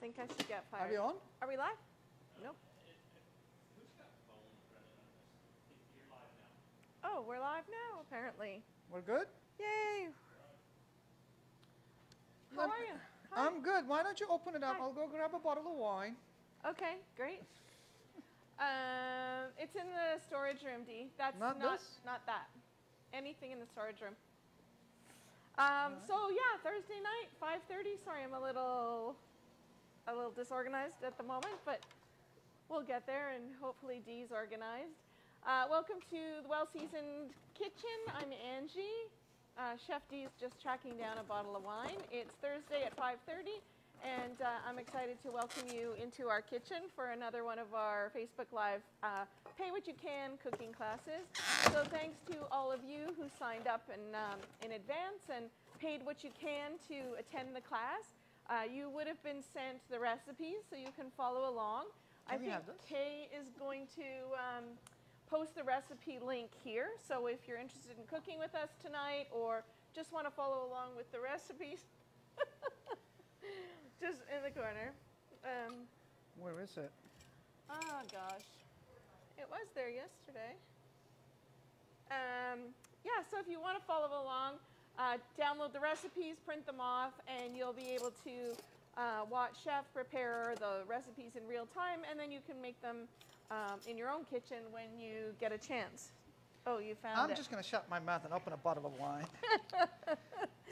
think I should get fired. Are we on? Are we live? Nope. Oh, we're live now, apparently. We're good? Yay. How are you? Hi. I'm good. Why don't you open it up? Hi. I'll go grab a bottle of wine. Okay, great. It's in the storage room, Dee. That's Not this? Not that. Anything in the storage room. So yeah, Thursday night, 5:30. Sorry, I'm a little disorganized at the moment, but we'll get there, and hopefully Dee's organized. Welcome to the Well-Seasoned Kitchen. I'm Angie. Chef Dee's just tracking down a bottle of wine. It's Thursday at 5:30, and I'm excited to welcome you into our kitchen for another one of our Facebook Live Pay What You Can cooking classes. So thanks to all of you who signed up in advance and paid what you can to attend the class. You would have been sent the recipes so you can follow along. I think Kay is going to post the recipe link here. So if you're interested in cooking with us tonight or just want to follow along with the recipes, just in the corner. Where is it? Oh gosh, it was there yesterday. Yeah, so if you want to follow along, download the recipes, print them off, and you'll be able to watch Chef prepare the recipes in real time, and then you can make them in your own kitchen when you get a chance. Oh, you found it. I'm just going to shut my mouth and open a bottle of wine.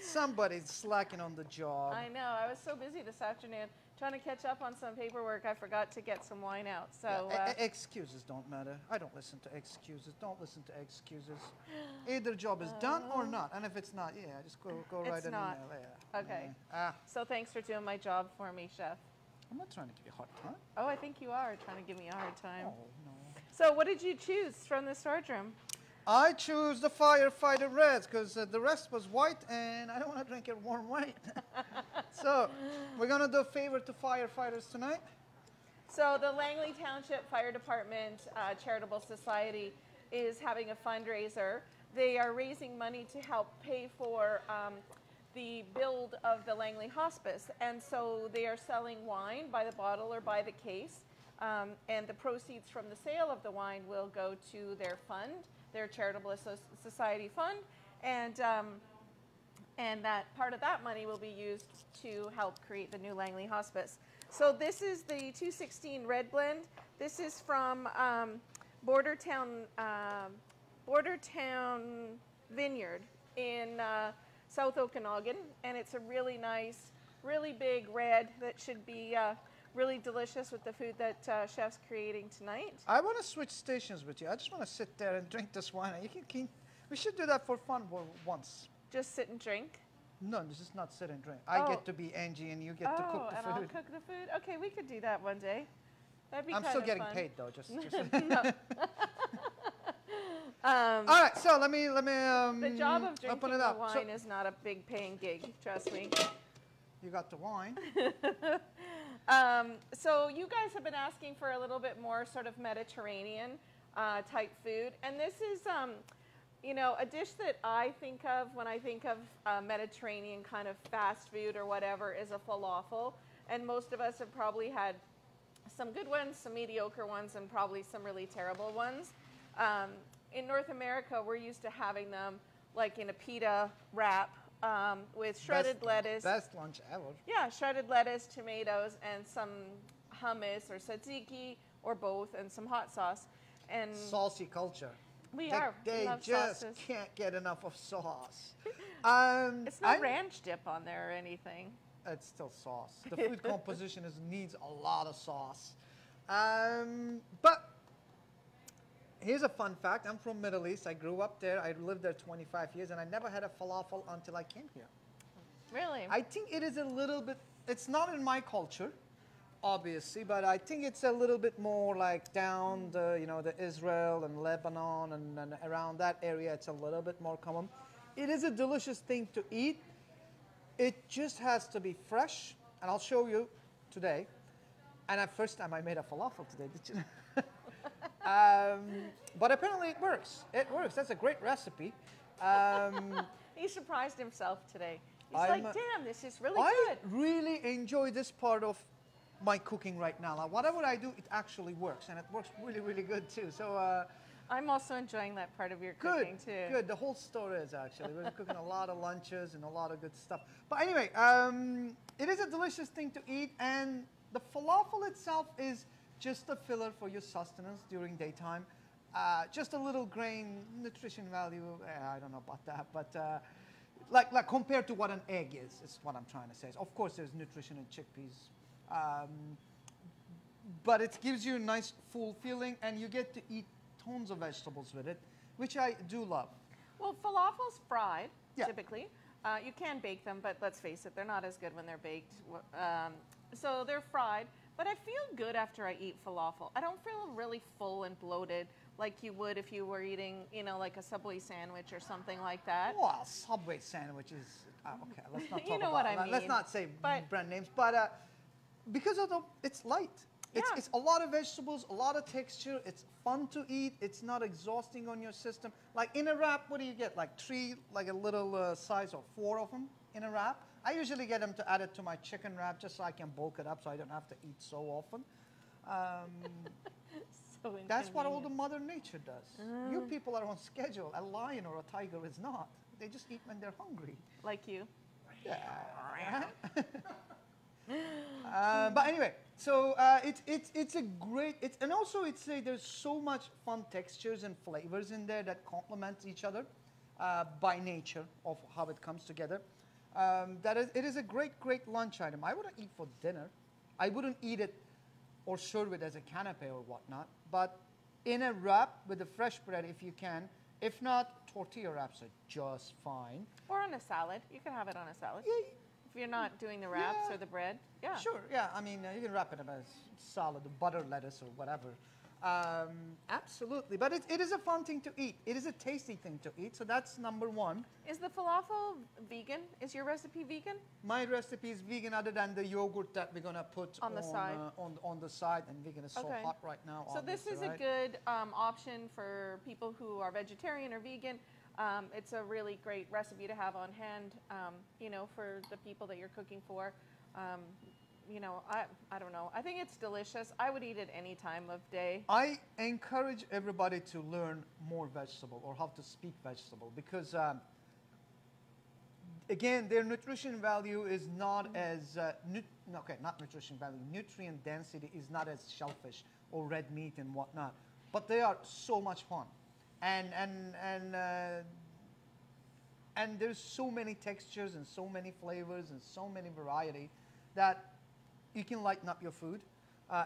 Somebody's slacking on the job. I know. I was so busy this afternoon trying to catch up on some paperwork. I forgot to get some wine out. So excuses don't matter. I don't listen to excuses. Don't listen to excuses. Either job is done or not. And if it's not, yeah, just go write an email. Yeah. Okay. Yeah. So thanks for doing my job for me, Chef. I'm not trying to give you a hard time. Oh, I think you are trying to give me a hard time. Oh, no. So what did you choose from the storage room? I choose the Firefighter Reds because the rest was white and I don't want to drink it warm white. So we're going to do a favor to firefighters tonight. So the Langley Township Fire Department Charitable Society is having a fundraiser. They are raising money to help pay for the build of the Langley Hospice. And so they are selling wine by the bottle or by the case. And the proceeds from the sale of the wine will go to their fund, their Charitable Society fund. And that part of that money will be used to help create the new Langley Hospice. So this is the 216 Red Blend. This is from Bordertown Vineyard in South Okanagan, and it's a really nice, really big red that should be really delicious with the food that Chef's creating tonight. I want to switch stations with you. I just want to sit there and drink this wine. We should do that for fun once. Just sit and drink? No, this is not sit and drink. I get to be Angie and you get to cook the food. Oh, and I'll cook the food? Okay, we could do that one day. That'd be I'm kind still of getting fun. paid though. Just. All right, so let me the job of drinking open it up. The wine is not a big paying gig, trust me. You got the wine. So you guys have been asking for a little bit more sort of Mediterranean type food, and this is you know, a dish that I think of when I think of Mediterranean kind of fast food or whatever is a falafel, and most of us have probably had some good ones, some mediocre ones, and probably some really terrible ones. In North America, we're used to having them like in a pita wrap with shredded lettuce. Best lunch ever. Yeah, shredded lettuce, tomatoes, and some hummus or tzatziki or both, and some hot sauce. And saucy culture. They just sauces. Can't get enough of sauce. It's not ranch dip on there or anything. It's still sauce. The food composition needs a lot of sauce. But here's a fun fact. I'm from Middle East. I grew up there. I lived there 25 years, and I never had a falafel until I came here. Really? I think it is a little bit, it's not in my culture, obviously, but I think it's a little bit more like down the, you know, the Israel and Lebanon and around that area. It's a little bit more common. It is a delicious thing to eat. It just has to be fresh, and I'll show you today. And the first time I made a falafel today, did you know? But apparently it works. It works. That's a great recipe. He surprised himself today. He's like, damn, this is really good. I really enjoy this part of my cooking right now. Like, whatever I do, it actually works, and it works really, really good too. So I'm also enjoying that part of your good, cooking too. good. The whole store is actually. We're cooking a lot of lunches and a lot of good stuff. But anyway, it is a delicious thing to eat, and the falafel itself is just a filler for your sustenance during daytime. Just a little grain nutrition value. I don't know about that, but like compared to what an egg is what I'm trying to say. Of course, there's nutrition in chickpeas, but it gives you a nice full feeling, and you get to eat tons of vegetables with it, which I do love. Well, falafel's fried, Yeah. typically. You can bake them, but let's face it, they're not as good when they're baked. So they're fried, but I feel good after I eat falafel. I don't feel really full and bloated like you would if you were eating, you know, like a Subway sandwich or something like that. Well, Subway sandwiches. Okay, let's not talk You know about what I Let's mean. not say But- brand names, but because of it's light. Yeah. It's a lot of vegetables, a lot of texture. It's fun to eat. It's not exhausting on your system. Like in a wrap, what do you get? Like 3, like a little size, or 4 of them in a wrap. I usually get them to add it to my chicken wrap just so I can bulk it up, so I don't have to eat so often. So That's what all the inconvenient. Mother Nature does. You people are on schedule. A lion or a tiger is not. They just eat when they're hungry. Like you. Yeah. But anyway, so it's a great, and also there's so much fun textures and flavors in there that complement each other by nature of how it comes together. It is a great lunch item. I wouldn't eat for dinner. I wouldn't eat it or serve it as a canapé or whatnot. But in a wrap with the fresh bread, if you can. If not, tortilla wraps are just fine. Or on a salad. You can have it on a salad. Yeah, If you're not doing the wraps Yeah. or the bread. Yeah. Sure, yeah. I mean, you can wrap it up as salad, butter, lettuce, or whatever. Absolutely. But it is a fun thing to eat. It is a tasty thing to eat. So that's number one. Is the falafel vegan? Is your recipe vegan? My recipe is vegan other than the yogurt that we're going to put On the side. On the side. And vegan is so Okay. hot right now. So this is obviously, a right? good option for people who are vegetarian or vegan. It's a really great recipe to have on hand, you know, for the people that you're cooking for. You know, I don't know. I think it's delicious. I would eat it any time of day. I encourage everybody to learn more vegetable or how to speak vegetable because, again, their nutrition value is not as, not nutrition value, nutrient density is not as shellfish or red meat and whatnot, but they are so much fun. And there's so many textures and so many flavors and so many variety that you can lighten up your food,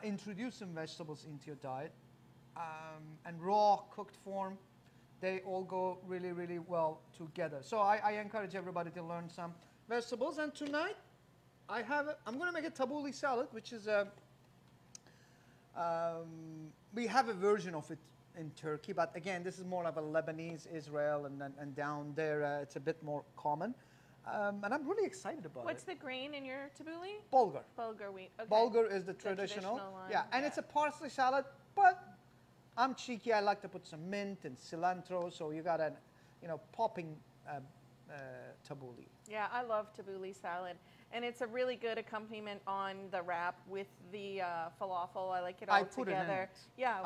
introduce some vegetables into your diet, and raw cooked form, they all go really, really well together. So I encourage everybody to learn some vegetables. And tonight, I'm going to make a Tabouli salad, which is we have a version of it in Turkey, but again, this is more of a Lebanese, Israel, and down there it's a bit more common. And I'm really excited about What's it. the grain in your tabbouleh? Bulgur. Bulgur wheat. Okay. Bulgur is the traditional. one, Yeah, and it's a parsley salad, but I'm cheeky. I like to put some mint and cilantro, so you got a, popping tabouli. Yeah, I love tabouleh salad. And it's a really good accompaniment on the wrap with the falafel. I like it all I put together. it in it. Yeah.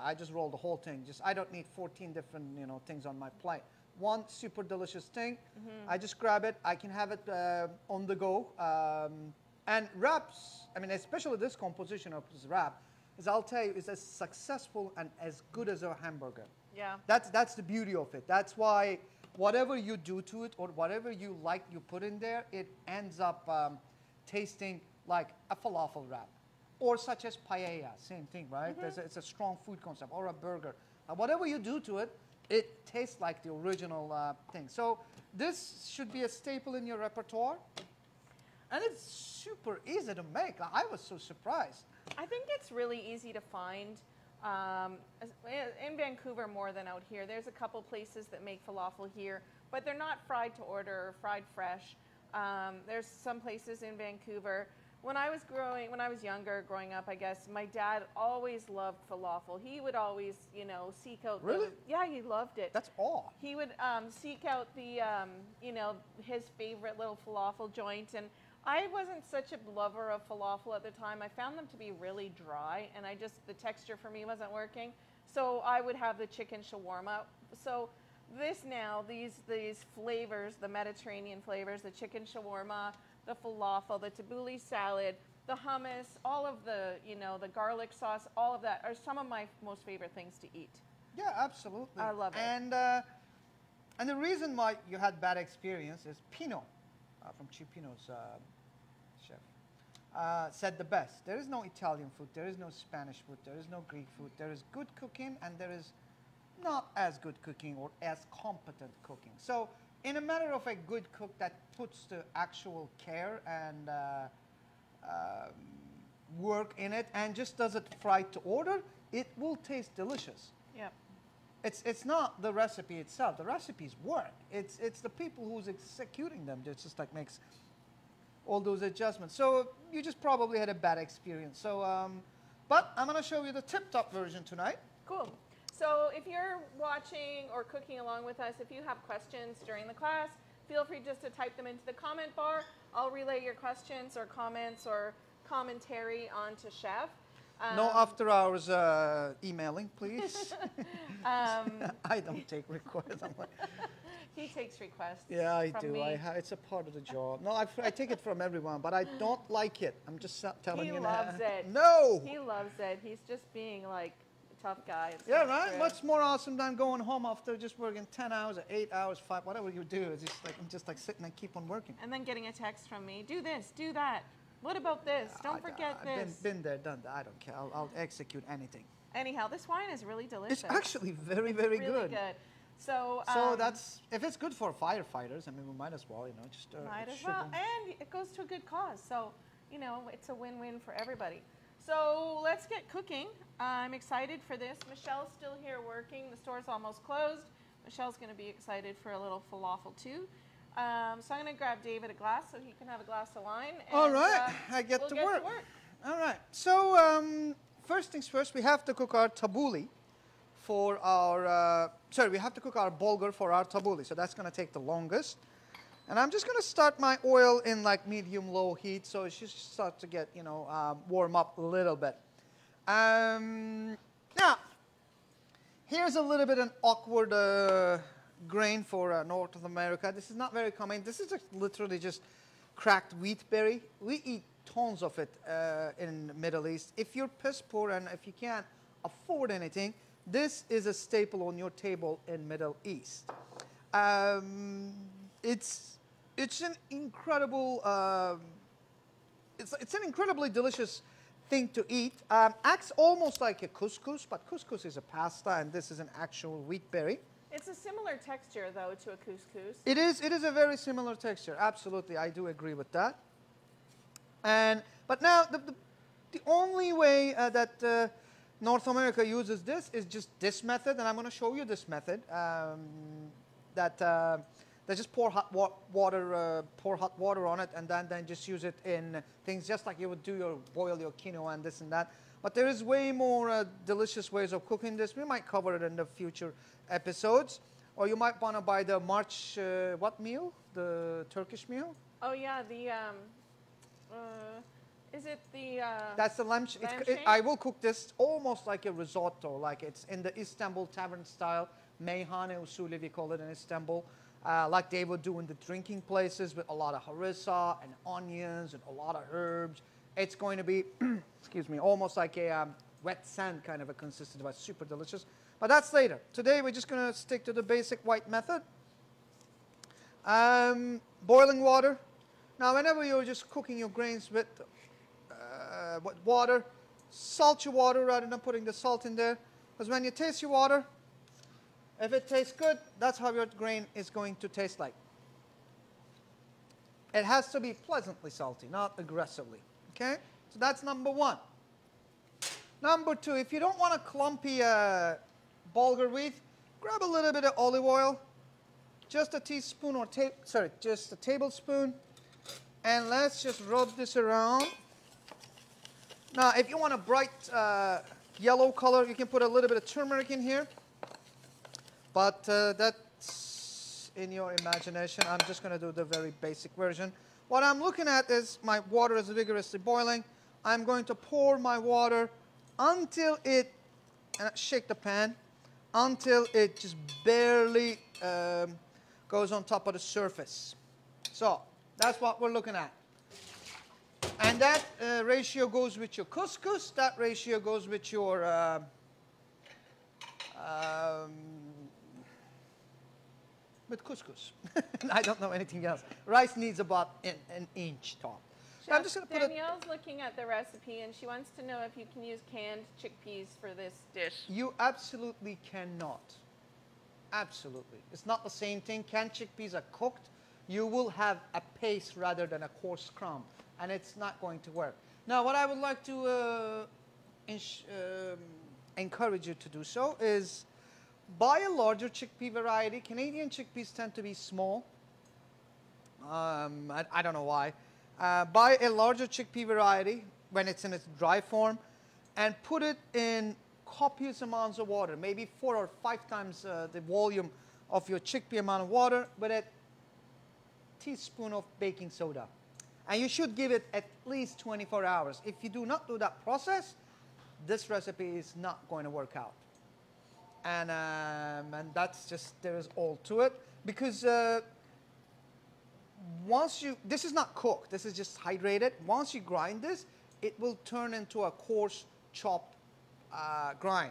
I just roll the whole thing. I don't need 14 different, things on my plate. One super delicious thing. I just grab it. I can have it on the go. And wraps, I mean, especially this composition of this wrap, is I'll tell you, is as successful and as good as a hamburger. Yeah. That's the beauty of it. That's why whatever you do to it or whatever you like you put in there, it ends up tasting like a falafel wrap. Or such as paella, same thing, right? It's a strong food concept, or a burger. Whatever you do to it, it tastes like the original thing. So this should be a staple in your repertoire. And it's super easy to make. I was so surprised. I think it's really easy to find in Vancouver more than out here. There's a couple places that make falafel here, but they're not fried to order or fried fresh. There's some places in Vancouver. When I was younger, growing up, I guess, my dad always loved falafel. He would always, seek out. Really? Yeah, he loved it. That's all. He would seek out the, his favorite little falafel joint. And I wasn't such a lover of falafel at the time. I found them to be really dry, and the texture for me wasn't working. So I would have the chicken shawarma. So this now, these flavors, the Mediterranean flavors, the chicken shawarma, the falafel, the Tabouli salad, the hummus, all of the, the garlic sauce, all of that are some of my most favorite things to eat. Yeah, absolutely. I love it. And the reason why you had bad experience is Pino, from Chippino's chef, said the best. There is no Italian food, there is no Spanish food, there is no Greek food. There is good cooking and there is not as good cooking or as competent cooking. So in a matter of a good cook that puts the actual care and work in it and just does it fried to order, it will taste delicious. Yep. It's not the recipe itself. The recipes work. It's the people who's executing them that just like makes all those adjustments. So you just probably had a bad experience. So, but I'm going to show you the tip-top version tonight. Cool. So if you're watching or cooking along with us, if you have questions during the class, feel free just to type them into the comment bar. I'll relay your questions or comments or commentary onto Chef. No after hours emailing, please. I don't take requests. I'm like, he takes requests. yeah, I from do. me. It's a part of the job. No, I take it from everyone, but I don't like it. I'm just telling you. He loves it. No. He loves it. He's just being like a tough guy. It's Yeah, not right? true. What's more awesome than going home after just working 10 hours or 8 hours, 5, whatever you do. It's just like, I'm just like sitting and keep on working. And then getting a text from me, do this, do that. What about this? Don't forget I've this. been there, done that. I don't care. I'll execute anything. Anyhow, this wine is really delicious. It's actually very, very really good. good. So that's, if it's good for firefighters, I mean, we might as well, just. might it as well. shouldn't- And it goes to a good cause. So, it's a win-win for everybody. So let's get cooking. I'm excited for this. Michelle's still here working. The store's almost closed. Michelle's going to be excited for a little falafel too. So I'm going to grab David a glass so he can have a glass of wine. And, All right, I get we'll to get work. to work. All right, so first things first, we have to cook our tabouleh for our, we have to cook our bulgur for our tabouleh. So that's going to take the longest. And I'm just going to start my oil in like medium-low heat, so it should start to get, warm up a little bit. Now, here's a little bit an awkward grain for North America. This is not very common. This is just literally just cracked wheat berry. We eat tons of it in the Middle East. If you're piss poor and if you can't afford anything, this is a staple on your table in Middle East. It's an incredible, it's an incredibly delicious thing to eat. Acts almost like a couscous, but couscous is a pasta and this is an actual wheat berry. It's a similar texture, though, to a couscous. It is a very similar texture. Absolutely, I do agree with that. But now, the only way that North America uses this is just this method, and I'm going to show you this method. They just pour hot water on it, and then just use it in things just like you would boil your quinoa and this and that. But there is way more delicious ways of cooking this. We might cover it in the future episodes. Or you might want to buy the March, what meal? The Turkish meal? Oh, yeah, is it the... That's the lamb. I will cook this almost like a risotto, like it's in the Istanbul tavern style. Meyhane usulü, we call it in Istanbul. Like they would do in the drinking places with a lot of harissa and onions and a lot of herbs. It's going to be, excuse me, almost like a wet sand kind of a consistency, but super delicious. But that's later. Today we're just going to stick to the basic white method. Boiling water. Now whenever you're just cooking your grains with water, salt your water rather than putting the salt in there. Because when you taste your water, if it tastes good, that's how your grain is going to taste like. It has to be pleasantly salty, not aggressively. Okay? So that's number one. Number two, if you don't want a clumpy bulgur wheat, grab a little bit of olive oil, just a teaspoon or just a tablespoon, and let's just rub this around. Now, if you want a bright yellow color, you can put a little bit of turmeric in here. But that's in your imagination. I'm just going to do the very basic version. What I'm looking at is my water is vigorously boiling. I'm going to pour my water until it, and shake the pan, until it just barely goes on top of the surface. So that's what we're looking at. And that ratio goes with your couscous. That ratio goes with your with couscous. I don't know anything else. Rice needs about an inch top. So I'm just going to put Danielle's looking at the recipe, and she wants to know if you can use canned chickpeas for this dish. You absolutely cannot. Absolutely. It's not the same thing. Canned chickpeas are cooked. You will have a paste rather than a coarse crumb, and it's not going to work. Now, what I would like to encourage you to do so is buy a larger chickpea variety. Canadian chickpeas tend to be small. I don't know why. Buy a larger chickpea variety when it's in its dry form and put it in copious amounts of water, maybe 4 or 5 times the volume of your chickpea amount of water with a teaspoon of baking soda. And you should give it at least 24 hours. If you do not do that process, this recipe is not going to work out. And that's just, there is all to it. Because once you, this is not cooked, this is just hydrated. Once you grind this, it will turn into a coarse chopped grind.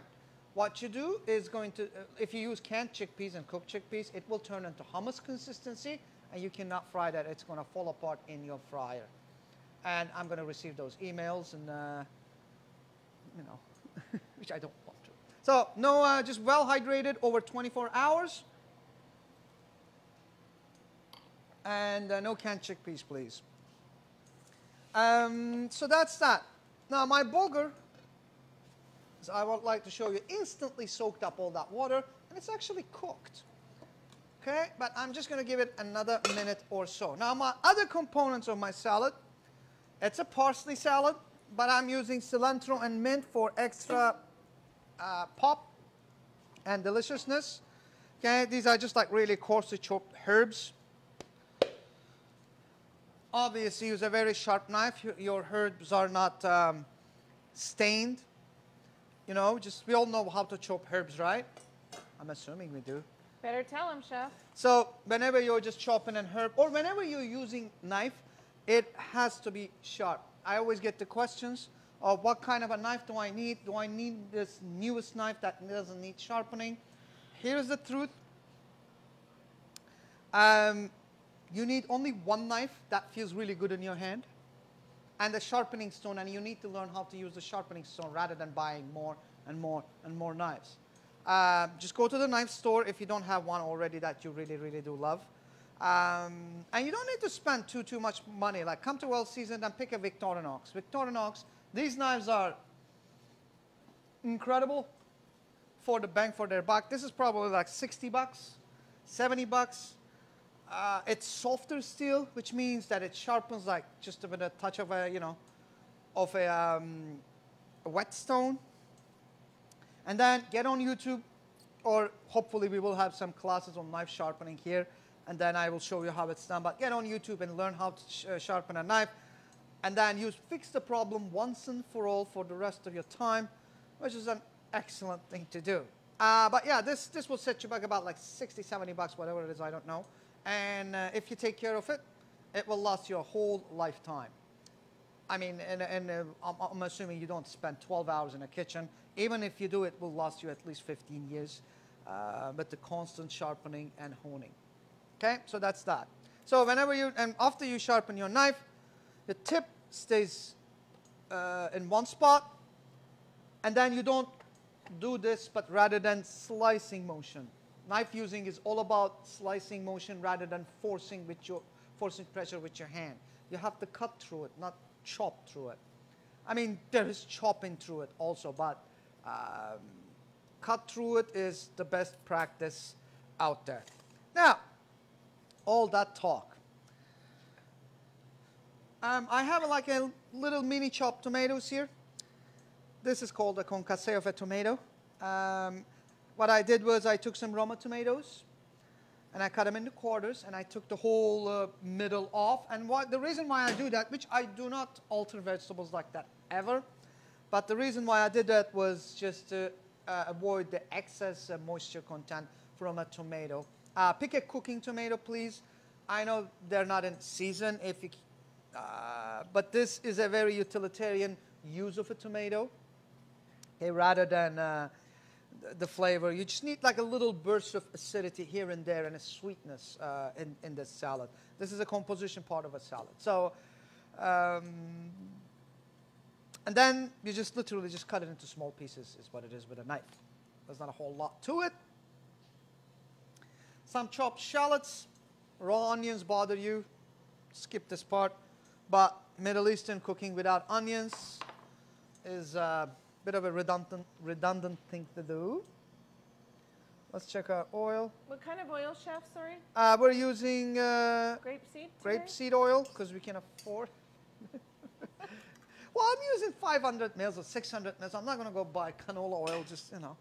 What you do is going to, if you use canned chickpeas and cooked chickpeas, it will turn into hummus consistency, and you cannot fry that. It's going to fall apart in your fryer. And I'm going to receive those emails, and you know, which I don't want to. So no, just well hydrated over 24 hours. And no canned chickpeas, please. So that's that. Now my bulgur, as I would like to show you, instantly soaked up all that water, and it's actually cooked. Okay, but I'm just going to give it another minute or so. Now my other components of my salad, it's a parsley salad, but I'm using cilantro and mint for extra pop and deliciousness. Okay, these are just like really coarsely chopped herbs. Obviously, use a very sharp knife. Your herbs are not stained. You know, just we all know how to chop herbs, right? I'm assuming we do. Better tell him, Chef. So whenever you're just chopping an herb, or whenever you're using knife, it has to be sharp. I always get the questions of what kind of a knife do I need? Do I need this newest knife that doesn't need sharpening? Here's the truth. You need only one knife that feels really good in your hand, and the sharpening stone, and you need to learn how to use the sharpening stone rather than buying more and more and more knives. Just go to the knife store if you don't have one already that you really, really do love. And you don't need to spend too much money. Like, come to Well Seasoned and pick a Victorinox. Victorinox, these knives are incredible for the bang for their buck. This is probably like 60 bucks, 70 bucks. It's softer steel, which means that it sharpens like just with a touch of a, you know, of a whetstone. And then get on YouTube, or hopefully we will have some classes on knife sharpening here, and then I will show you how it's done. But get on YouTube and learn how to sharpen a knife, and then you fix the problem once and for all for the rest of your time, which is an excellent thing to do. But yeah, this will set you back about like 60, 70 bucks, whatever it is, I don't know. And if you take care of it, it will last you a whole lifetime. I mean, I'm assuming you don't spend 12 hours in a kitchen. Even if you do, it will last you at least 15 years with the constant sharpening and honing. Okay, so that's that. So whenever you, and after you sharpen your knife, the tip stays in one spot, and then you don't do this, but rather than slicing motion. Knife using is all about slicing motion rather than forcing pressure with your hand. You have to cut through it, not chop through it. I mean, there is chopping through it also, but cut through it is the best practice out there. Now, all that talk. I have like a little mini chopped tomatoes here. This is called a concasse of a tomato. What I did was I took some Roma tomatoes, and I cut them into quarters, and I took the whole middle off. And the reason why I do that, which I do not alter vegetables like that ever, but the reason why I did that was just to avoid the excess moisture content from a tomato. Pick a cooking tomato, please. I know they're not in season, but this is a very utilitarian use of a tomato. Okay, rather than the flavor, you just need like a little burst of acidity here and there and a sweetness in this salad. This is a composition part of a salad. So, and then you just literally just cut it into small pieces is what it is with a knife. There's not a whole lot to it. Some chopped shallots. Raw onions bother you, skip this part. But Middle Eastern cooking without onions is a bit of a redundant thing to do. Let's check our oil. What kind of oil, Chef, sorry? We're using grapeseed oil because we can afford. Well, I'm using 500 mils or 600 mils. I'm not going to go buy canola oil, just, you know.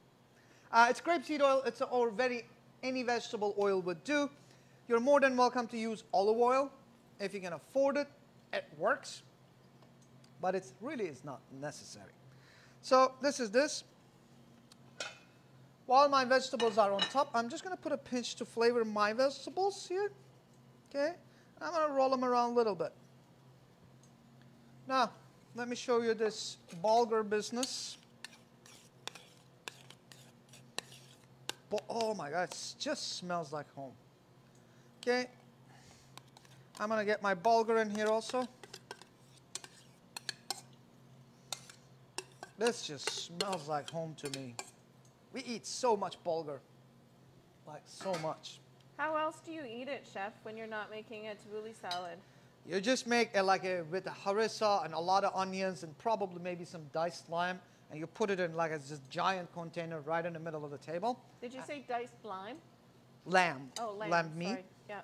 It's grapeseed oil. It's any vegetable oil would do. You're more than welcome to use olive oil if you can afford it. It works, but it really is not necessary. So this is this. While my vegetables are on top, I'm just going to put a pinch to flavor my vegetables here. Okay, I'm going to roll them around a little bit. Now, let me show you this bulgur business. Oh my God, it just smells like home. Okay, I'm going to get my bulgur in here also. This just smells like home to me. We eat so much bulgur, like so much. How else do you eat it, Chef, when you're not making a tabouli salad? You just make with a harissa and a lot of onions and probably maybe some diced lime, and you put it in like this giant container right in the middle of the table. Did you say diced lime? Lamb. Oh, lamb meat. Sorry. Yeah.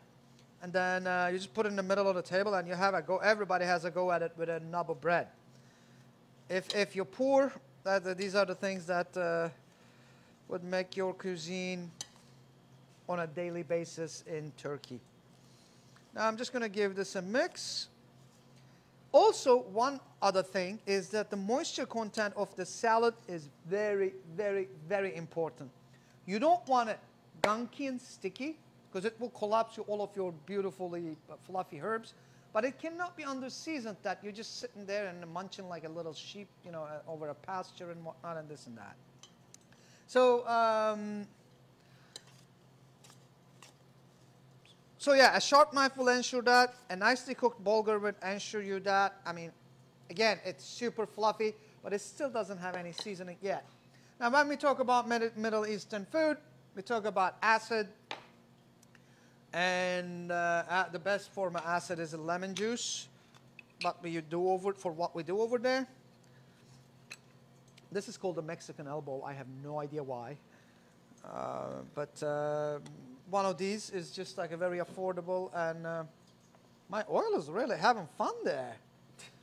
And then you just put it in the middle of the table, and you have a go. Everybody has a go at it with a nub of bread. If you're poor, these are the things that would make your cuisine on a daily basis in Turkey. Now I'm just going to give this a mix. Also, one other thing is that the moisture content of the salad is very, very, very important. You don't want it gunky and sticky because it will collapse all of your beautifully fluffy herbs. But it cannot be under-seasoned that you're just sitting there and munching like a little sheep, you know, over a pasture and whatnot and this and that. So, so yeah, a sharp knife will ensure that. A nicely cooked bulgur will ensure you that. I mean, again, it's super fluffy, but it still doesn't have any seasoning yet. Now, when we talk about Middle Eastern food, we talk about acid. And the best form of acid is lemon juice. But for what we do over there. This is called the Mexican elbow. I have no idea why. But one of these is just like a very affordable, and my oil is really having fun there.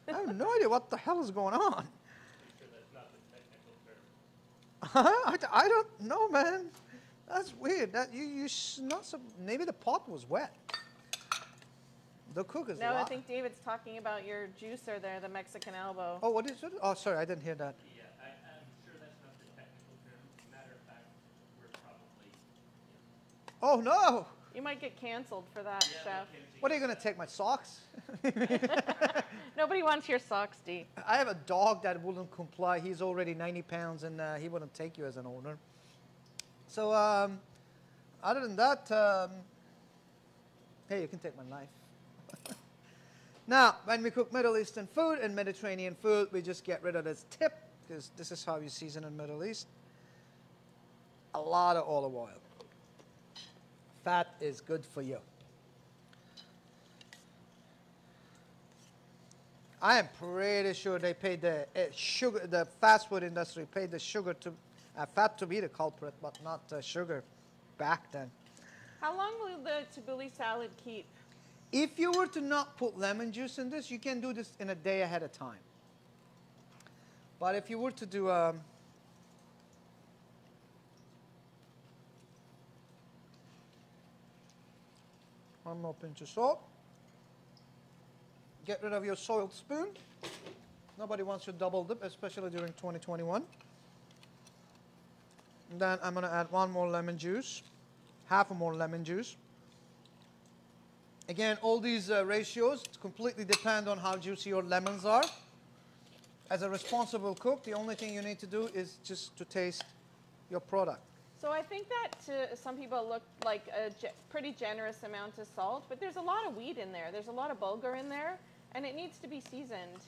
I have no idea what the hell is going on. Sure that's not the technical term. I don't know, man. That's weird. Maybe the pot was wet. The cook is No, wet. I think David's talking about your juicer there, the Mexican elbow. Oh, what is it? Oh, sorry, I didn't hear that. Yeah, I'm sure that's not the technical term. Matter of fact, we're probably. Oh, no. You might get canceled for that, Chef. What are you going to take, my socks? Nobody wants your socks, Dee. I have a dog that wouldn't comply. He's already 90 pounds, and he wouldn't take you as an owner. So, other than that, hey, you can take my knife. Now, when we cook Middle Eastern food and Mediterranean food, we just get rid of this tip, because this is how you season in Middle East. A lot of olive oil. Fat is good for you. I am pretty sure they paid the fast food industry paid the fat to be the culprit, but not sugar back then. How long will the tabouli salad keep? If you were to not put lemon juice in this, you can do this in a day ahead of time. But if you were to do One more pinch of salt. Get rid of your soiled spoon. Nobody wants your double dip, especially during 2021. And then I'm going to add one more lemon juice, half a more lemon juice. Again, all these ratios completely depend on how juicy your lemons are. As a responsible cook, the only thing you need to do is just to taste your product. So I think that to some people look like a pretty generous amount of salt, but there's a lot of wheat in there. There's a lot of bulgur in there, and it needs to be seasoned.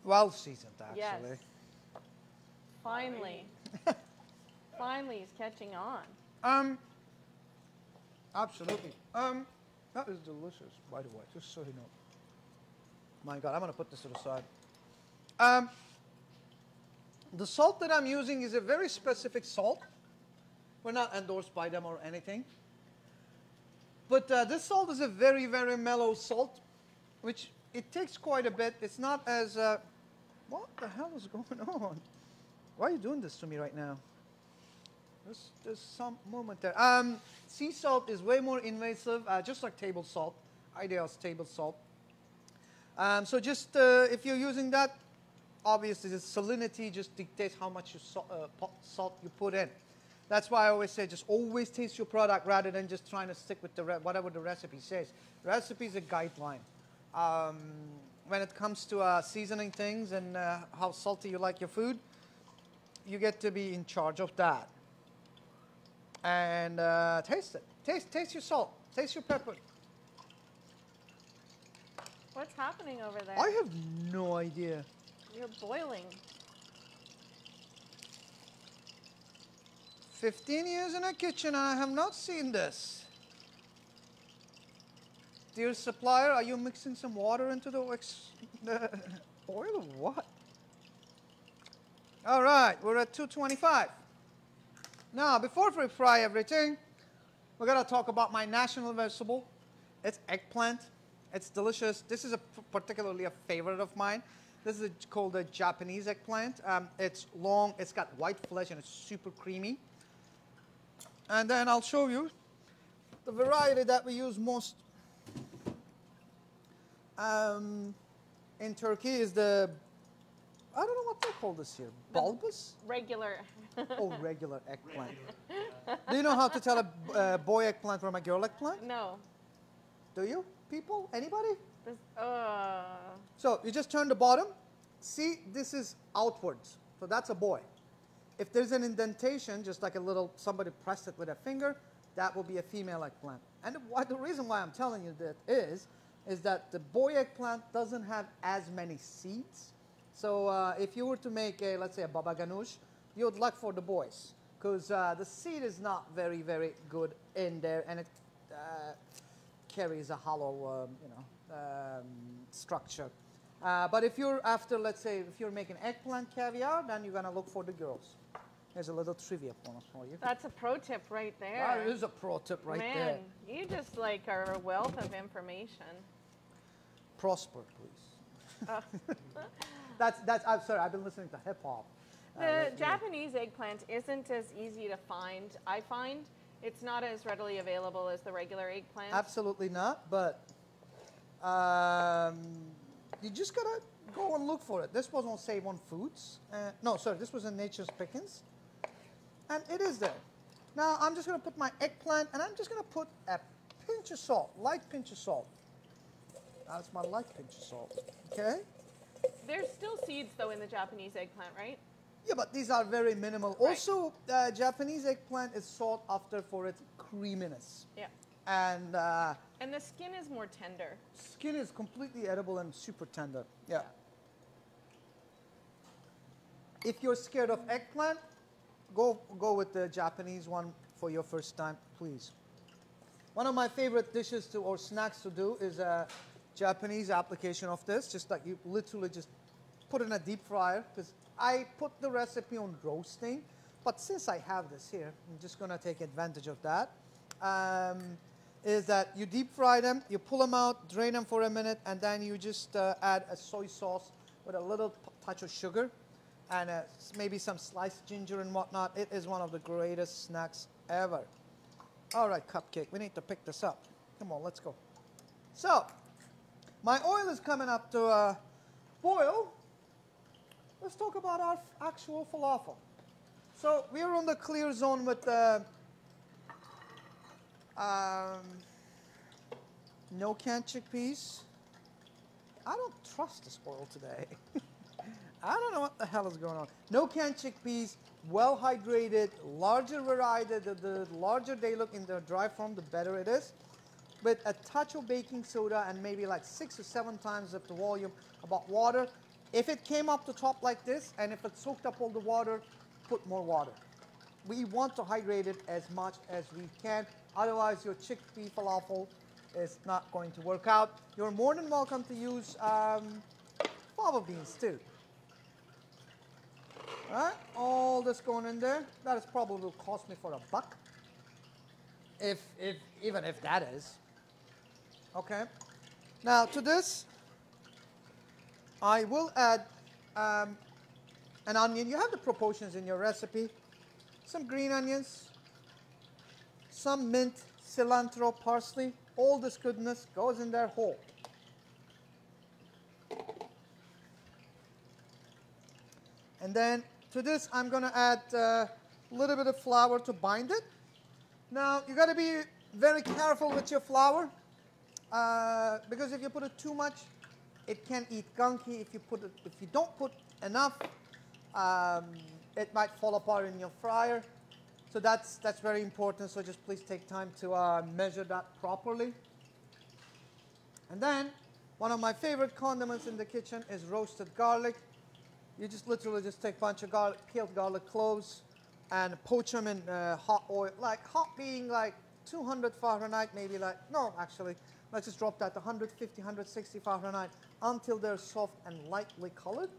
Well seasoned, actually. Yes. Finally. Finally, he's catching on. Absolutely. That is delicious, by the way, just so you know. My God, I'm going to put this to the side. The salt that I'm using is a very specific salt. We're not endorsed by them or anything. But this salt is a very, very mellow salt, which it takes quite a bit. It's not as... what the hell is going on? Why are you doing this to me right now? There's some movement there. Sea salt is way more invasive, just like table salt, ideal table salt. So just if you're using that, obviously the salinity just dictates how much salt you put in. That's why I always say just always taste your product rather than just trying to stick with whatever the recipe says. Recipe is a guideline. When it comes to seasoning things and how salty you like your food, you get to be in charge of that. And taste it. Taste your salt. Taste your pepper. What's happening over there? I have no idea. You're boiling. 15 years in a kitchen and I have not seen this. Dear supplier, are you mixing some water into the oil or what? All right, we're at 225. Now, before we fry everything, we're going to talk about my national vegetable. It's eggplant. It's delicious. This is particularly a favorite of mine. This is called the Japanese eggplant. It's long, it's got white flesh, and it's super creamy. And then I'll show you the variety that we use most in Turkey is the, I don't know what they call this here, bulbous? Regular. Oh, regular eggplant. Do you know how to tell a boy eggplant from a girl eggplant? No. Do you, people? Anybody? This, So you just turn the bottom. See, this is outwards. So that's a boy. If there's an indentation, just like a little, somebody pressed it with a finger, that will be a female eggplant. And the reason why I'm telling you that is that the boy eggplant doesn't have as many seeds. So if you were to make a, let's say a baba ganoush, you would look for the boys. Because the seed is not very, very good in there, and it carries a hollow, structure. But if you're after, let's say, if you're making eggplant caviar, then you're going to look for the girls. There's a little trivia bonus for you. That's a pro tip right there. That is a pro tip right there. Man, you just like are a wealth of information. Prosper, please. I'm sorry, I've been listening to hip hop. The Japanese eggplant isn't as easy to find, I find. It's not as readily available as the regular eggplant. Absolutely not, but you just gotta go and look for it. This was on Save on Foods. No, sorry, this was in Nature's Pickens. And it is there. Now, I'm just gonna put my eggplant, and I'm just gonna put a pinch of salt, light pinch of salt. That's my light pinch of salt, okay? There's still seeds, though, in the Japanese eggplant, right? Yeah, but these are very minimal. Right. Also, Japanese eggplant is sought after for its creaminess. Yeah. And the skin is more tender. skin is completely edible and super tender. Yeah. If you're scared of eggplant, go with the Japanese one for your first time, please. One of my favorite dishes or snacks to do is a Japanese application of this. Just like you literally just put in a deep fryer, because I put the recipe on roasting, but since I have this here, I'm just gonna take advantage of that. Is that you deep fry them, you pull them out, drain them for a minute, and then you just add a soy sauce with a little touch of sugar and maybe some sliced ginger and whatnot. It is one of the greatest snacks ever. All right, Cupcake, we need to pick this up. Come on, let's go. So, my oil is coming up to boil. Let's talk about our actual falafel. So, we are on the clear zone with no canned chickpeas. I don't trust this oil today. I don't know what the hell is going on. No canned chickpeas, well hydrated, larger variety. The larger they look in the dry form, the better it is. With a touch of baking soda and maybe like 6 or 7 times of the volume about water. If it came up the top like this and if it soaked up all the water, put more water. We want to hydrate it as much as we can. Otherwise, your chickpea falafel is not going to work out. You're more than welcome to use fava beans too. All right, all this going in there. That is probably will cost me for $1. Even if that is. Okay. Now to this, I will add an onion. You have the proportions in your recipe. Some green onions, some mint, cilantro, parsley. All this goodness goes in there whole. And then to this, I'm going to add a little bit of flour to bind it. Now, you got to be very careful with your flour because if you put it too much, it can eat gunky. If you don't put enough, it might fall apart in your fryer. So that's very important. So just please take time to measure that properly. And then one of my favorite condiments in the kitchen is roasted garlic. You just literally just take a bunch of garlic, peeled garlic cloves, and poach them in hot oil. Like hot being like 200 Fahrenheit, maybe like, no, actually, let's just drop that to 150, 160 Fahrenheit until they're soft and lightly colored.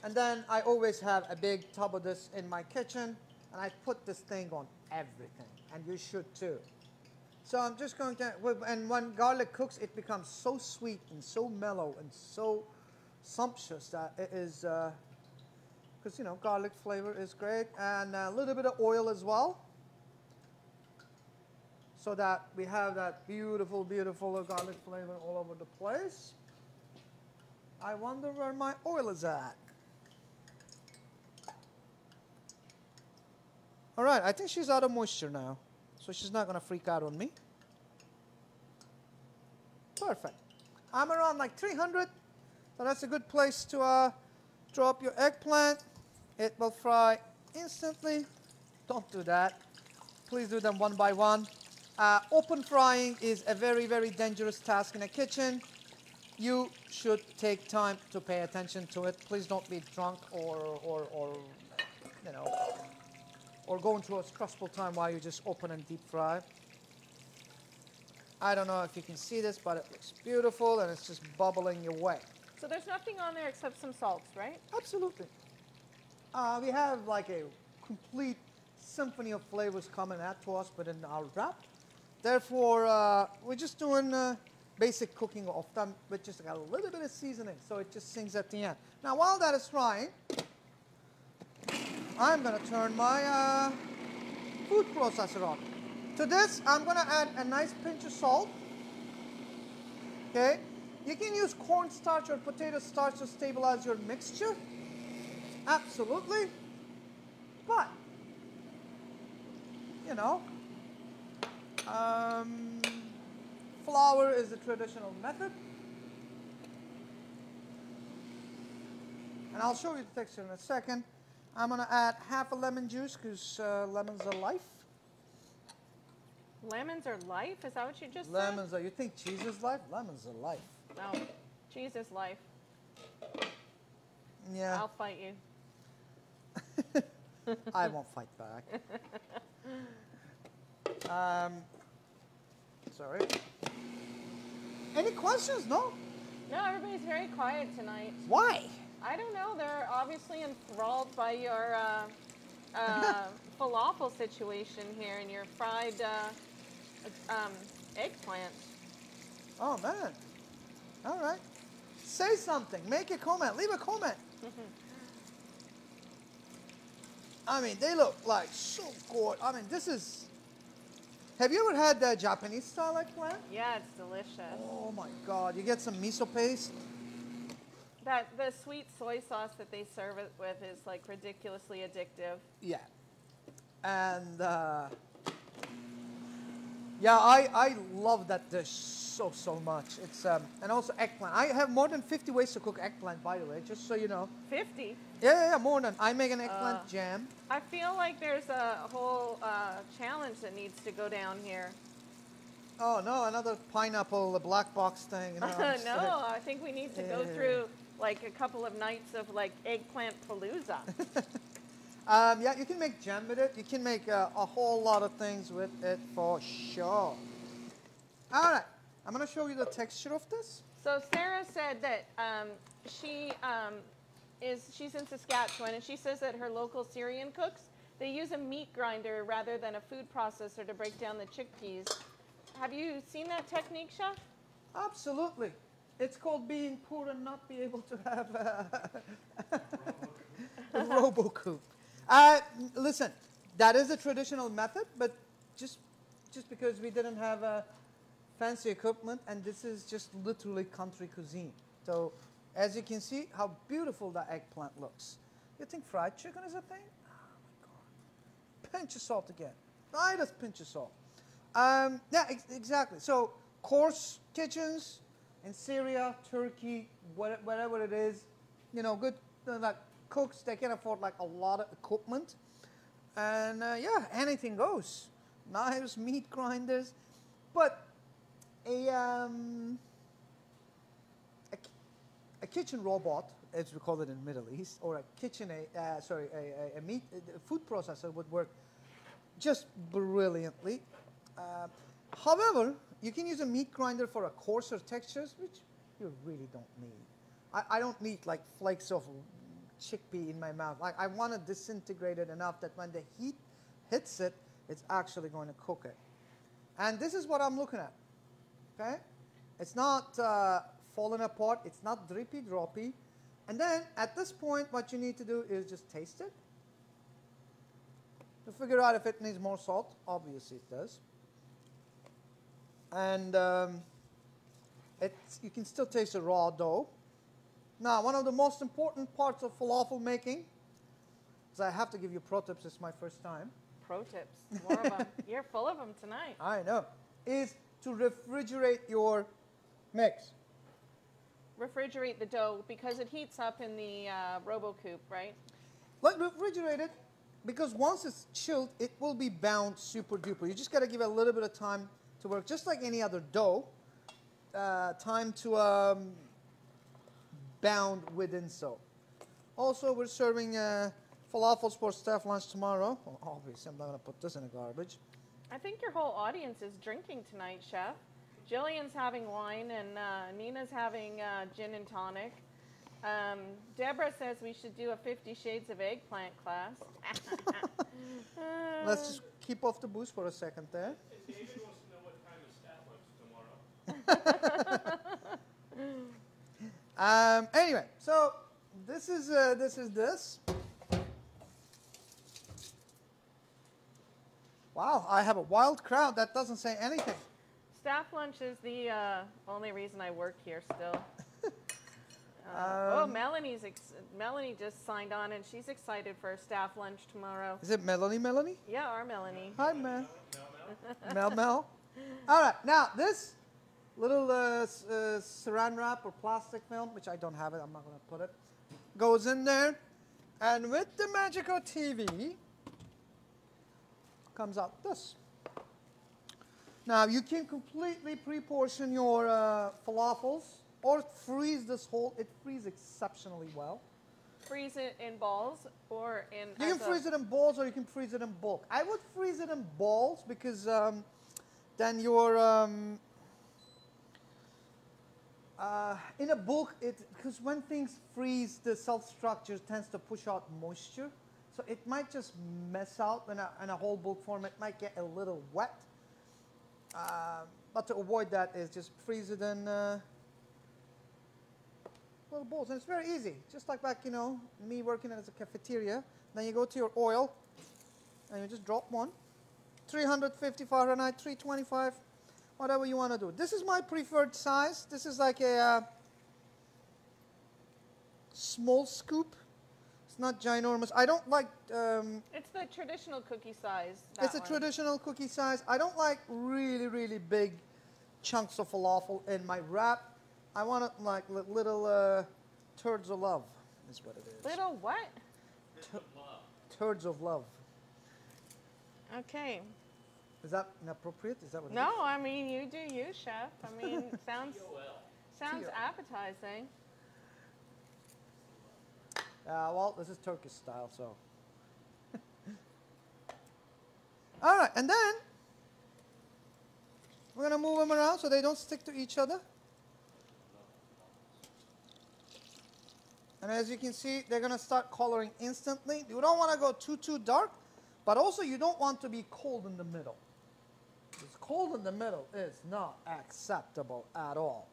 And then I always have a big tub of this in my kitchen, and I put this thing on everything, and you should too. So I'm just going to, and when garlic cooks, it becomes so sweet and so mellow and so sumptuous that it is, because you know, garlic flavor is great, and a little bit of oil as well, so that we have that beautiful, beautiful garlic flavor all over the place. I wonder where my oil is at. All right, I think she's out of moisture now, so she's not going to freak out on me. Perfect. I'm around like 300, so that's a good place to drop your eggplant. It will fry instantly. Don't do that. Please do them one by one. Open frying is a very, very dangerous task in a kitchen. You should take time to pay attention to it. Please don't be drunk or you know, or going through a stressful time while you just open and deep fry. I don't know if you can see this, but it looks beautiful and it's just bubbling away. So there's nothing on there except some salts, right? Absolutely. We have like a complete symphony of flavors coming at to us within our wrap. Therefore, we're just doing basic cooking of them with just a little bit of seasoning, so it just sings at the end. Now, while that is frying, I'm going to turn my food processor on. To this, I'm going to add a nice pinch of salt. Okay? You can use cornstarch or potato starch to stabilize your mixture. Absolutely. But, you know, flour is the traditional method. And I'll show you the texture in a second. I'm going to add half a lemon juice because lemons are life. Lemons are life? Is that what you just Lemons are, you think cheese is life? Lemons are life. said? No, cheese is life. Yeah. I'll fight you. I won't fight back. Sorry. Any questions? No? No, everybody's very quiet tonight. Why? I don't know. They're obviously enthralled by your falafel situation here and your fried eggplant. Oh, man. All right. Say something. Make a comment. Leave a comment. I mean, they look like so good. I mean, this is... Have you ever had the Japanese style eggplant? Yeah, it's delicious. Oh my God! You get some miso paste. The sweet soy sauce that they serve it with is like ridiculously addictive. Yeah. And yeah, I love that dish so much. It's and also eggplant. I have more than 50 ways to cook eggplant, by the way, just so you know. 50? Yeah, more than. I make an eggplant jam. I feel like there's a whole challenge that needs to go down here. Oh no, another pineapple, the black box thing. You know, No, I think we need to go through like a couple of nights of like eggplant palooza. Yeah, you can make jam with it. You can make a whole lot of things with it for sure. All right, I'm going to show you the texture of this. So Sarah said that she's in Saskatchewan, and she says that her local Syrian cooks, they use a meat grinder rather than a food processor to break down the chickpeas. Have you seen that technique, Chef? Absolutely. It's called being poor and not be able to have a robo-coop. Listen, that is a traditional method, but just because we didn't have fancy equipment, and this is just literally country cuisine. So, as you can see, how beautiful that eggplant looks. You think fried chicken is a thing? Oh my God. Pinch of salt again. Lightest pinch of salt. Yeah, exactly. So, coarse kitchens in Syria, Turkey, whatever it is, you know, good like cooks, they can afford like a lot of equipment. And yeah, anything goes. Knives, meat grinders. But a kitchen robot, as we call it in the Middle East, or a food processor would work just brilliantly. However, you can use a meat grinder for a coarser textures, which you really don't need. I don't need like flakes of chickpea in my mouth. Like I want to disintegrate it enough that when the heat hits it, it's actually going to cook it. And this is what I'm looking at. Okay, it's not falling apart. It's not drippy droppy. And then at this point, what you need to do is just taste it to figure out if it needs more salt. Obviously, it does. And you can still taste the raw dough. Now, one of the most important parts of falafel making is I have to give you pro tips. It's my first time. Pro tips, more of them. You're full of them tonight. I know. Is to refrigerate your mix. Refrigerate the dough because it heats up in the RoboCoop, right? Like refrigerate it because once it's chilled, it will be bound super duper. You just got to give it a little bit of time to work, just like any other dough. Time to bound within so. Also, we're serving falafels for staff lunch tomorrow. Well, obviously, I'm not going to put this in the garbage. I think your whole audience is drinking tonight, Chef. Jillian's having wine, and Nina's having gin and tonic. Deborah says we should do a 50 Shades of Eggplant class. Let's just keep off the booze for a second there. David wants to know what time is staff lunch tomorrow. Anyway, so this is this. Wow, I have a wild crowd that doesn't say anything. Staff lunch is the only reason I work here still. Melanie just signed on, and she's excited for staff lunch tomorrow. Is it Melanie? Yeah, our Melanie. Hi, Mel. Mel. All right, now this little saran wrap or plastic film, which I don't have it, I'm not going to put it, goes in there, and with the Magico TV comes out this. Now you can completely pre-portion your falafels or freeze this whole. It freezes exceptionally well. Freeze it in balls or in. You can freeze it in balls or you can freeze it in bulk. I would freeze it in balls because then your in a bulk because when things freeze, the cell structure tends to push out moisture, so it might just mess out in a whole bulk form. It might get a little wet. But to avoid that is just freeze it in little balls. And it's very easy. Just like back, me working as a cafeteria. Then you go to your oil and you just drop one. 350 Fahrenheit, 325, whatever you want to do. This is my preferred size. This is like a small scoop. It's not ginormous. I don't like... it's the traditional cookie size. It's a traditional cookie size. I don't like really, really big chunks of falafel in my wrap. I want it like little turds of love is what it is. Little what? Turds of love. Okay. Is that inappropriate? Is that what it is? No, I mean, you do you, chef. I mean, sounds appetizing. Well, this is Turkish style, so. All right, and then we're going to move them around so they don't stick to each other. And as you can see, they're going to start coloring instantly. You don't want to go too dark, but also you don't want to be cold in the middle. Because cold in the middle is not acceptable at all.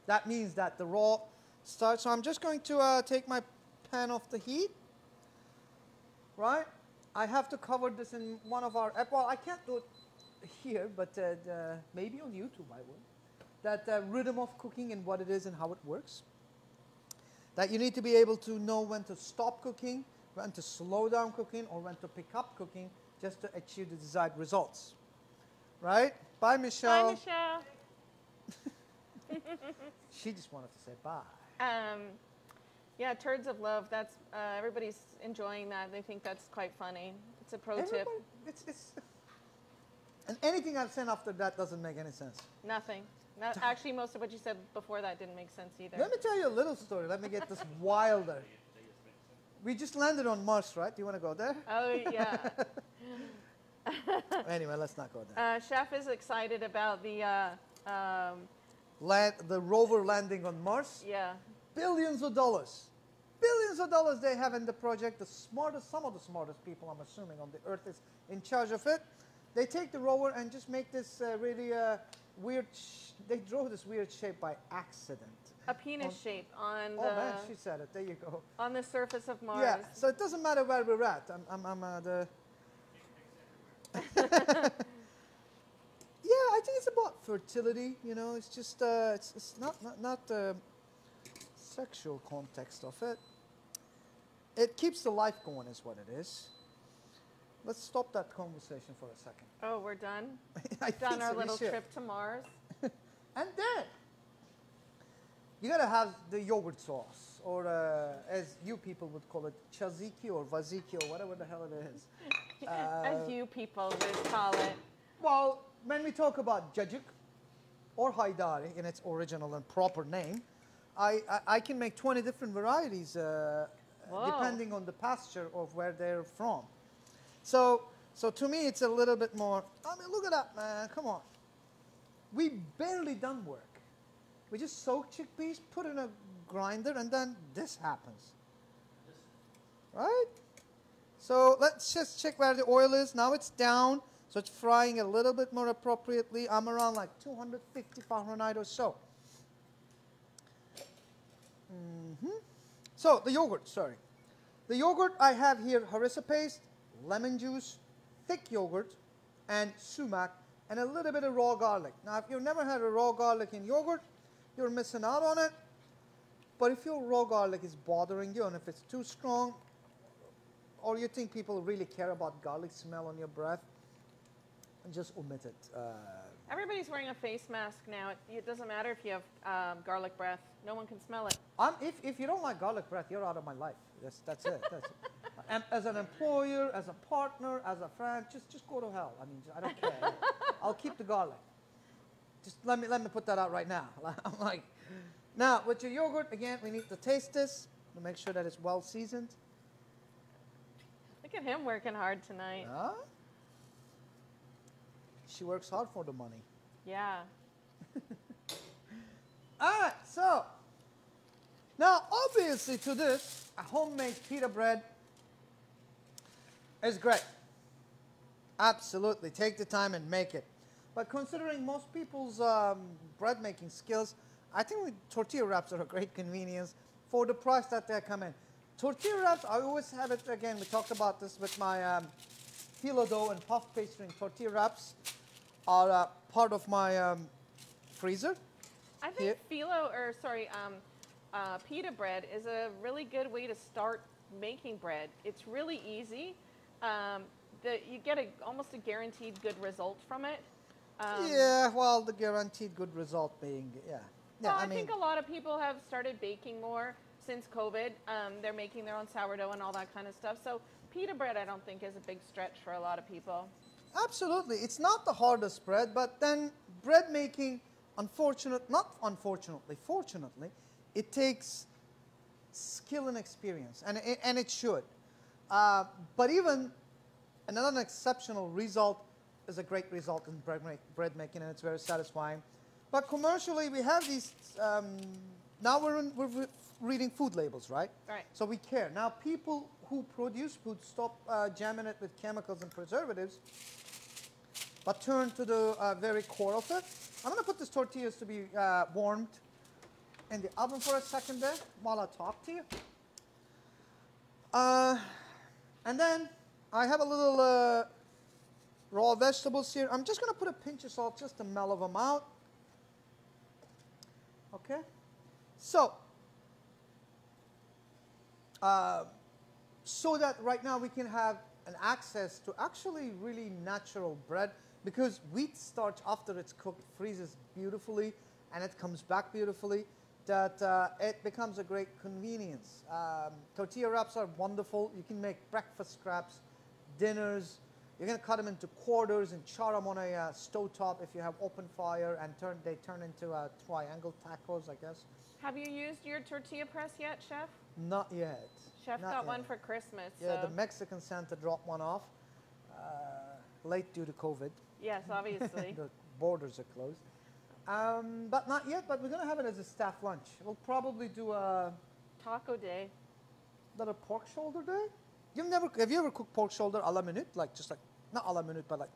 That means that the raw starts. So I'm just going to take my pan off the heat, right? I have to cover this in one of our, well, I can't do it here, but maybe on YouTube I will. That rhythm of cooking and what it is and how it works. That you need to be able to know when to stop cooking, when to slow down cooking, or when to pick up cooking just to achieve the desired results. Right? Bye, Michelle. Bye, Michelle. She just wanted to say bye. Yeah, turds of love. That's everybody's enjoying that. They think that's quite funny. It's a pro tip. And anything I've said after that doesn't make any sense. Nothing. Actually, most of what you said before that didn't make sense either. Let me tell you a little story. Let me get this wilder. We just landed on Mars, right? Do you want to go there? Oh, yeah. Anyway, let's not go there. Chef is excited about the rover landing on Mars. Yeah. Billions of dollars. Billions of dollars they have in the project. Some of the smartest people, I'm assuming, on the Earth is in charge of it. They take the rover and just make this really weird, they draw this weird shape by accident. A penis shape on the... Oh man, she said it. There you go. On the surface of Mars. Yeah, so it doesn't matter where we're at. Yeah, I think it's about fertility. You know, it's just it's not the sexual context of it. It keeps the life going, is what it is. Let's stop that conversation for a second. Oh, we're done? We've done our little trip to Mars. And then you gotta have the yogurt sauce, or as you people would call it, tzatziki or vaziki or whatever the hell it is. As you people would call it. Well, when we talk about cacık or haydari in its original and proper name, I can make 20 different varieties depending on the pasture of where they're from. So to me, it's a little bit more, I mean, look at that, man, come on. We barely done work. We just soak chickpeas, put in a grinder, and then this happens. Right? So let's just check where the oil is. Now it's down, so it's frying a little bit more appropriately. I'm around like 250 Fahrenheit or so. So the yogurt, sorry. The yogurt I have here, harissa paste, lemon juice, thick yogurt, and sumac, and a little bit of raw garlic. Now, if you've never had a raw garlic in yogurt, you're missing out on it. But if your raw garlic is bothering you, and if it's too strong, or you think people really care about garlic smell on your breath, just omit it. Everybody's wearing a face mask now. It doesn't matter if you have garlic breath. No one can smell it. If you don't like garlic breath, you're out of my life. That's it. That's it. And as an employer, as a partner, as a friend, just go to hell. I mean, I don't care. I'll keep the garlic. Just let me put that out right now. I'm like, now with your yogurt, again, we need to taste this to make sure that it's well seasoned. Look at him working hard tonight. Huh? She works hard for the money. Yeah. All right, so now obviously to this, a homemade pita bread is great. Absolutely, take the time and make it. But considering most people's bread making skills, I think tortilla wraps are a great convenience for the price that they come in. Tortilla wraps, I always have it, again, we talked about this with my phyllo dough and puff pastry and tortilla wraps are part of my freezer. I think pita bread is a really good way to start making bread. It's really easy. You get almost a guaranteed good result from it. Yeah, well, the guaranteed good result being, yeah. Well, I think a lot of people have started baking more since COVID. They're making their own sourdough and all that kind of stuff. So pita bread, I don't think, is a big stretch for a lot of people. Absolutely. It's not the hardest bread, but then bread making, fortunately, it takes skill and experience, and it should. But even another exceptional result is a great result in bread making, and it's very satisfying. But commercially, we have these, now we're reading food labels, right? Right. So we care. Now people who produce food stop jamming it with chemicals and preservatives, but turn to the very core of it. I'm going to put these tortillas to be warmed in the oven for a second there while I talk to you. And then I have a little raw vegetables here. I'm just going to put a pinch of salt just to mellow them out. Okay. So, so that right now we can have an access to actually really natural bread, because wheat starch after it's cooked freezes beautifully and it comes back beautifully, that it becomes a great convenience. Tortilla wraps are wonderful. You can make breakfast scraps, dinners. You're going to cut them into quarters and char them on a stovetop if you have open fire, and they turn into triangle tacos, I guess. Have you used your tortilla press yet, Chef? Not yet. Chef got one for Christmas. Yeah, so. the Mexican Santa dropped one off, late due to COVID. Yes, obviously. The borders are closed. But not yet, but we're going to have it as a staff lunch. We'll probably do a... Taco day. Not a pork shoulder day? Have you ever cooked pork shoulder a la minute? Like, just like, not a la minute, but like...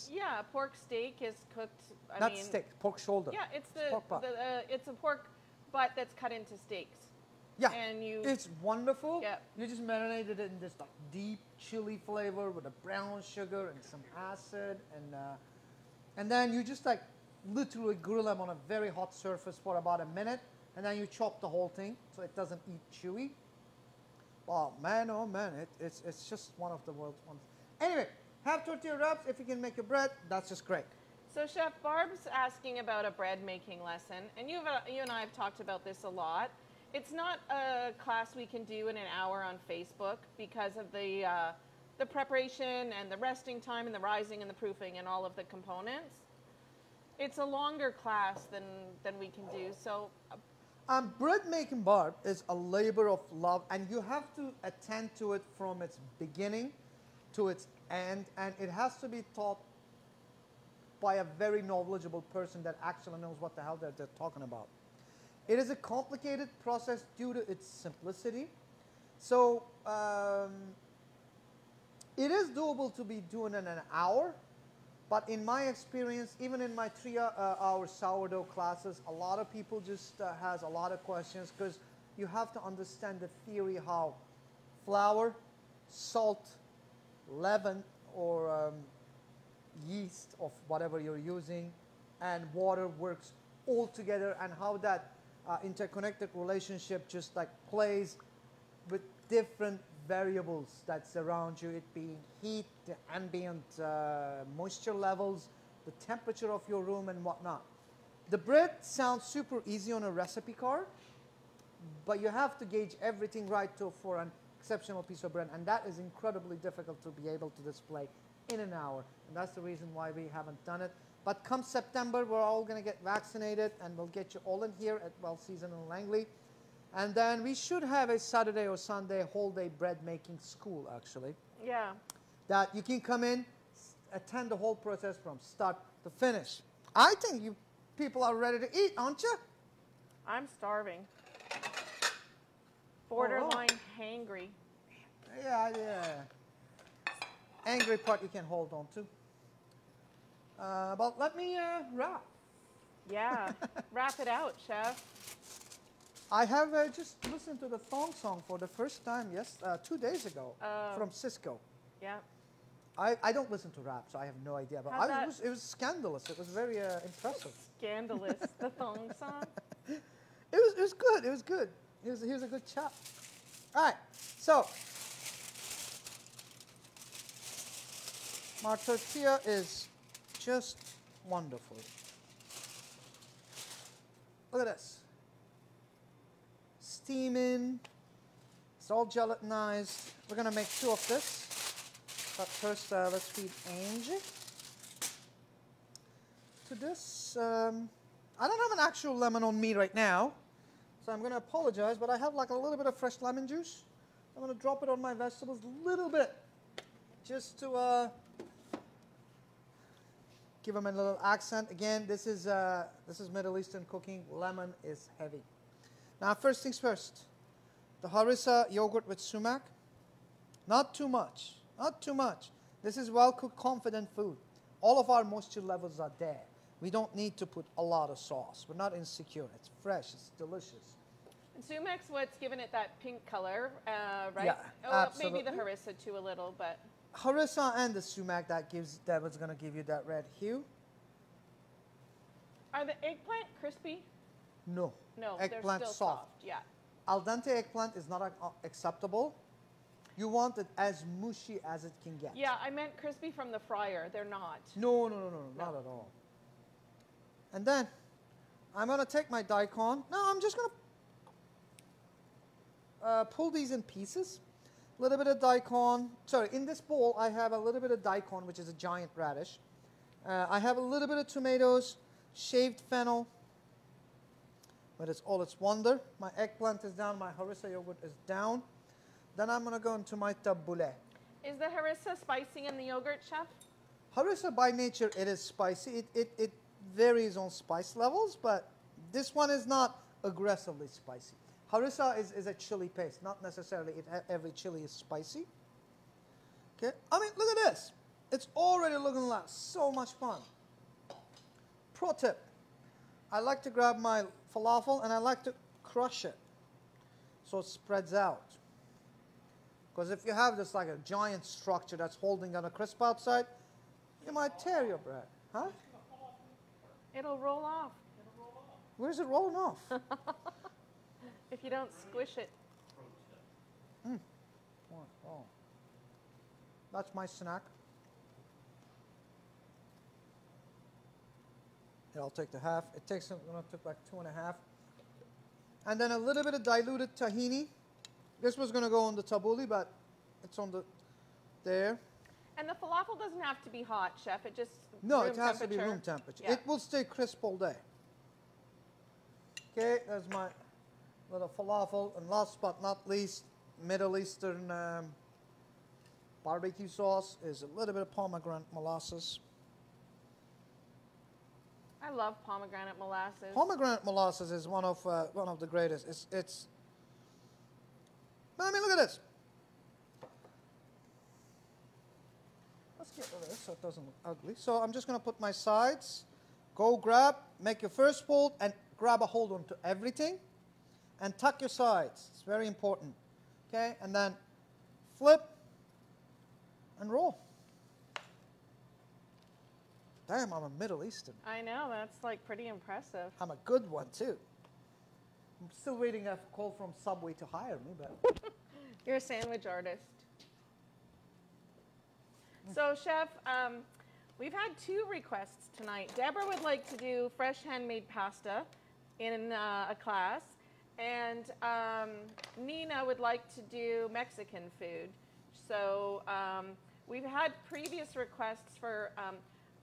Yeah, pork steak is cooked, Not steak, pork shoulder. Yeah, it's it's a pork butt that's cut into steaks. Yeah, and it's wonderful. Yeah. You just marinated it in this like deep chili flavor with a brown sugar and some acid, and then you just like literally grill them on a very hot surface for about a minute, and then you chop the whole thing so it doesn't eat chewy. Oh man, it's just one of the world's wonders. Anyway, have tortilla wraps. If you can make your bread, that's just great. So Chef, Barb's asking about a bread making lesson, and you and I have talked about this a lot. It's not a class we can do in an hour on Facebook because of the preparation and the resting time and the rising and the proofing and all of the components. It's a longer class than we can do. So, bread making, Barb, is a labor of love, and you have to attend to it from its beginning to its end, and it has to be taught by a very knowledgeable person that actually knows what the hell they're talking about. It is a complicated process due to its simplicity. So it is doable to be doing in an hour, but in my experience, even in my 3-hour sourdough classes, a lot of people just has a lot of questions, because you have to understand the theory how flour, salt, leaven, or yeast of whatever you're using, and water works all together, and how that interconnected relationship just like plays with different variables that surround you, it being heat, the ambient moisture levels, the temperature of your room, and whatnot. The bread sounds super easy on a recipe card, but you have to gauge everything right for an exceptional piece of bread, and that is incredibly difficult to be able to display in an hour, and that's the reason why we haven't done it. But come September, we're all going to get vaccinated, and we'll get you all in here at Well Seasoned in Langley. And then we should have a Saturday or Sunday whole day bread making school, actually. yeah. That you can come in, attend the whole process from start to finish. I think you people are ready to eat, aren't you? I'm starving. Borderline hangry. Yeah. Angry part you can hold on to. But let me wrap. Yeah. Wrap it out, Chef. I have just listened to the thong song for the first time, 2 days ago, from Cisco. Yeah. I don't listen to rap, so I have no idea. But it was scandalous. It was very impressive. Scandalous, the thong song. It was good. It was good. He was a good chap. All right, so my tortilla is just wonderful. Look at this. Steaming. It's all gelatinized. We're going to make 2 of this. But first, let's feed Angie to this. I don't have an actual lemon on me right now, so I'm going to apologize, but I have like a little bit of fresh lemon juice. I'm going to drop it on my vegetables a little bit, just to give them a little accent. Again, this is Middle Eastern cooking. Lemon is heavy. Now, first things first, the harissa yogurt with sumac. Not too much. Not too much. This is well-cooked, confident food. All of our moisture levels are there. We don't need to put a lot of sauce. We're not insecure. It's fresh. It's delicious. And sumac's what's given it that pink color, right? Yeah, oh, absolutely. Maybe the harissa too a little, but... Harissa and the sumac, that was going to give you that red hue. Are the eggplant crispy? No. No, Eggplant they're still soft. Yeah. Al dente eggplant is not acceptable. You want it as mushy as it can get. Yeah, I meant crispy from the fryer. They're not. No, not at all. And then I'm going to take my daikon. Now I'm just going to pull these in pieces. A little bit of daikon. Sorry, in this bowl I have a little bit of daikon, which is a giant radish. I have a little bit of tomatoes, shaved fennel, but it's all its wonder. My eggplant is down, my harissa yogurt is down. Then I'm going to go into my tabouleh. Is the harissa spicy in the yogurt, Chef? Harissa by nature, it is spicy. It varies on spice levels, but this one is not aggressively spicy. Harissa is a chili paste, not necessarily every chili is spicy. Okay, I mean, look at this. It's already looking like so much fun. Pro tip, I like to grab my falafel and I like to crush it so it spreads out. Because if you have this like a giant structure that's holding on a crisp outside, you might tear your bread. Huh? It'll roll off. Where's it rolling off? If you don't squish it. Oh. That's my snack. Here, I'll take the half. It takes going to take like 2.5. And then a little bit of diluted tahini. This was going to go on the tabouleh, but it's on the there. And the falafel doesn't have to be hot, Chef. It just no, it has to be room temperature. Yeah. It will stay crisp all day. Okay, there's my little falafel, and last but not least, Middle Eastern barbecue sauce is a little bit of pomegranate molasses. I love pomegranate molasses. Pomegranate molasses is one of the greatest. It's. I mean, look at this. Let's get rid of this so it doesn't look ugly. So I'm just going to put my sides. Go grab, make your first fold, and grab a hold onto everything, and tuck your sides. It's very important. Okay, and then flip and roll. Damn, I'm a Middle Eastern. I know, that's like pretty impressive. I'm a good one too. I'm still waiting for a call from Subway to hire me, but You're a sandwich artist. So, Chef, we've had 2 requests tonight. Deborah would like to do fresh handmade pasta in a class, and Nina would like to do Mexican food. So we've had previous requests for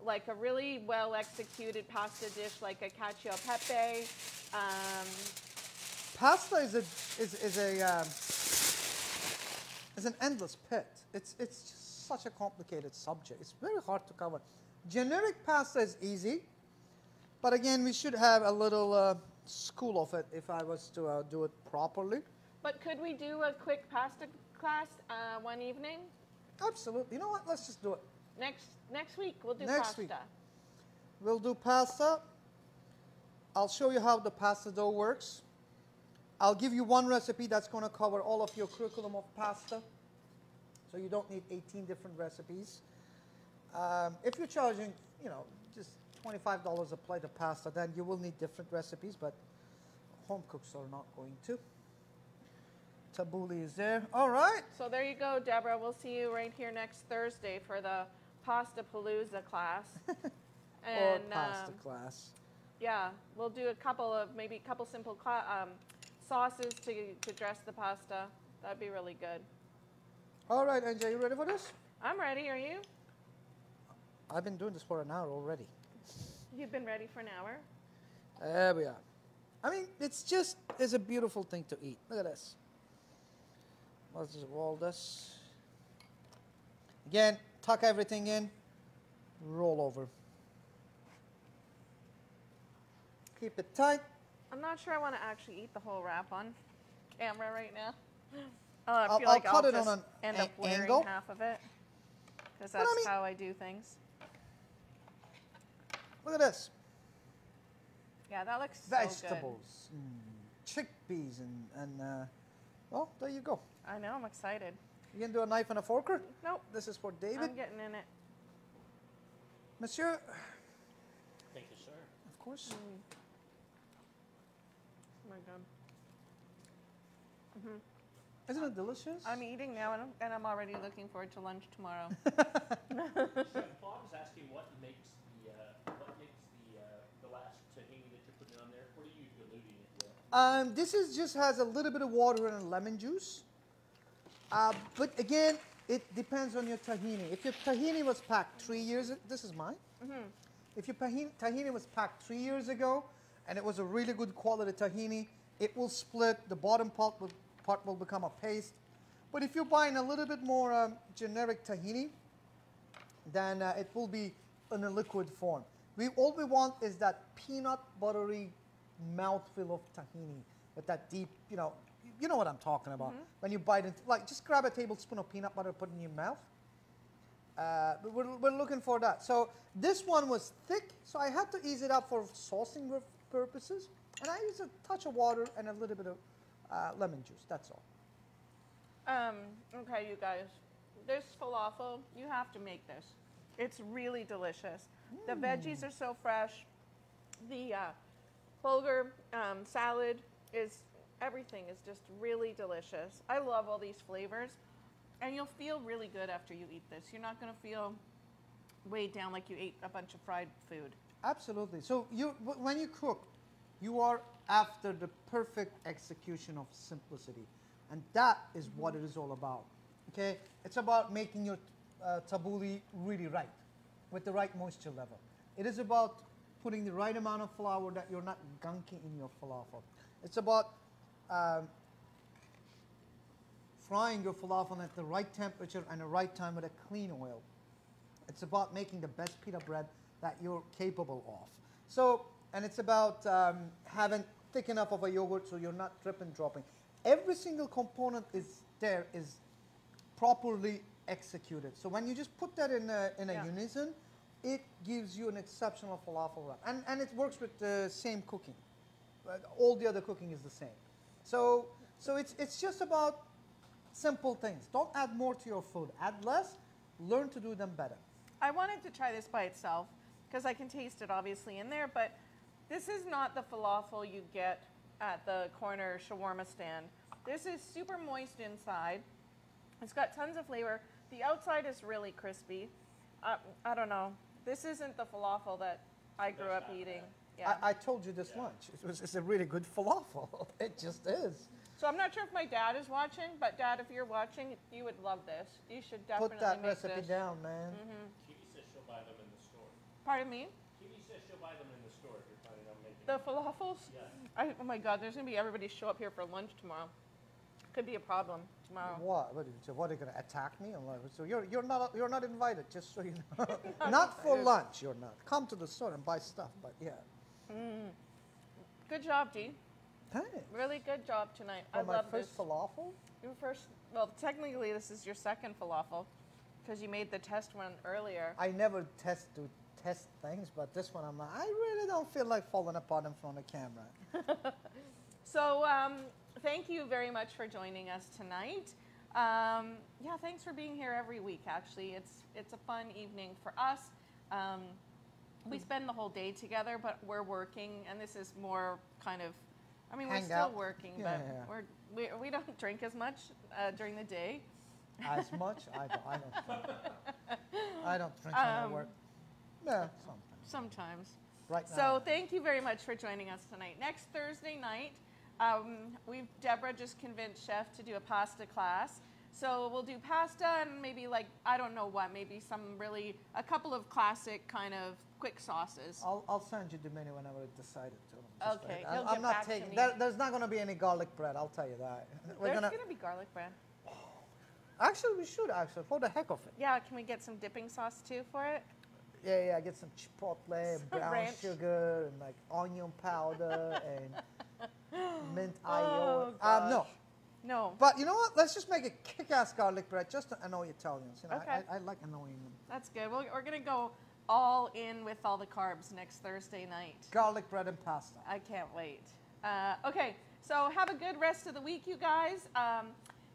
like a really well executed pasta dish, like a cacio e pepe. Pasta is an endless pit. It's just such a complicated subject. It's very hard to cover. Generic pasta is easy, but again, we should have a little school of it if I was to do it properly. But could we do a quick pasta class one evening? Absolutely. You know what? Let's just do it. Next week we'll do Next pasta. week. We'll do pasta. I'll show you how the pasta dough works. I'll give you one recipe that's going to cover all of your curriculum of pasta. So you don't need 18 different recipes. If you're charging, you know, just $25 a plate of pasta, then you will need different recipes, but home cooks are not going to. Tabouli is there. All right. So there you go, Deborah. We'll see you right here next Thursday for the Pasta Palooza class. Or pasta class. Yeah, we'll do maybe a couple simple sauces to dress the pasta. That'd be really good. All right, Angie, are you ready for this? I'm ready. Are you? I've been doing this for an hour already. You've been ready for an hour? There we are. I mean, it's a beautiful thing to eat. Look at this. Let's just roll this. Again, tuck everything in, roll over. Keep it tight. I'm not sure I want to actually eat the whole wrap on camera right now. I'll feel like cut it just on an end up wearing angle. half of it because that's how I do things. Look at this. Yeah, that looks so good. Vegetables, chickpeas, and well, there you go. I know, I'm excited. You can do a knife and a forker? Nope. This is for David. I'm getting in it. Monsieur. Thank you, sir. Of course. Oh my God. Isn't it delicious? I'm eating now, and I'm already looking forward to lunch tomorrow. Chef, Bob was asking what makes the last tahini that you're putting on there. What are you diluting it with? This just has a little bit of water and lemon juice. But again, it depends on your tahini. If your tahini was packed 3 years, this is mine. If your tahini was packed 3 years ago, and it was a really good quality tahini, it will split. The bottom part will become a paste. But if you're buying a little bit more generic tahini, then it will be in a liquid form. All we want is that peanut buttery mouthful of tahini with that deep, you know what I'm talking about. When you bite into, like, just grab a tablespoon of peanut butter, put it in your mouth. But we're looking for that. So this one was thick, so I had to ease it up for saucing purposes. And I use a touch of water and a little bit of lemon juice, that's all. Okay, you guys. This falafel, you have to make this. It's really delicious. The veggies are so fresh. The bulgur salad everything is just really delicious. I love all these flavors. And you'll feel really good after you eat this. You're not going to feel weighed down like you ate a bunch of fried food. Absolutely. So when you cook, you are after the perfect execution of simplicity. And that is what it is all about. Okay? It's about making your tabouleh really right, with the right moisture level. It is about putting the right amount of flour that you're not gunking in your falafel. It's about frying your falafel at the right temperature and the right time with a clean oil. It's about making the best pita bread that you're capable of. So, and it's about having thick enough of a yogurt so you're not dripping, dropping. Every single component is properly executed. So when you just put that in a unison, it gives you an exceptional falafel wrap. And it works with the same cooking. All the other cooking is the same. So it's just about simple things. Don't add more to your food. Add less. Learn to do them better. I wanted to try this by itself because I can taste it obviously in there, but this is not the falafel you get at the corner shawarma stand. This is super moist inside. It's got tons of flavor. The outside is really crispy. I don't know. This isn't the falafel that I grew up eating. Yeah. I told you this lunch. It's a really good falafel. It just is. So I'm not sure if my dad is watching, but Dad, if you're watching, you would love this. You should definitely put that make recipe this. down, man. Kiwi says she'll buy them in the store. Pardon me? Kiwi says she'll buy them in the store if you're planning on making The them. falafels? Yeah. Oh my God, there's gonna be everybody show up here for lunch tomorrow. Could be a problem tomorrow. What? What are you going to attack me? So you're not invited. Just so you know. Not for lunch. You're not. Come to the store and buy stuff. But yeah. Good job, G. Thanks. Really good job tonight. For I my love first this. falafel. Your first. Well, technically, this is your second falafel because you made the test one earlier. I never test things, but this one I'm like, I really don't feel like falling apart in front of the camera. So, thank you very much for joining us tonight. Yeah, thanks for being here every week. Actually, it's a fun evening for us. We spend the whole day together, but we're working, and this is more kind of. I mean, we're still working, but we don't drink as much during the day. As much? I don't drink when I work. Yeah, sometimes. Right now. So thank you very much for joining us tonight. Next Thursday night, Deborah just convinced Chef to do a pasta class. So we'll do pasta and maybe like, I don't know what, maybe a couple of classic kind of quick sauces. I'll send you the menu whenever I decided to. Okay, I'm not taking, there's not going to be any garlic bread, I'll tell you that. There's going to be garlic bread. Actually, we should for the heck of it. Yeah, can we get some dipping sauce too for it? Yeah, get some chipotle, brown sugar, and like onion powder, and mint Oh, no. No. But you know what? Let's just make a kick-ass garlic bread just to annoy Italians. You know, Okay. I like annoying them. That's good. We're going to go all in with all the carbs next Thursday night. Garlic bread and pasta. I can't wait. Okay, so have a good rest of the week, you guys.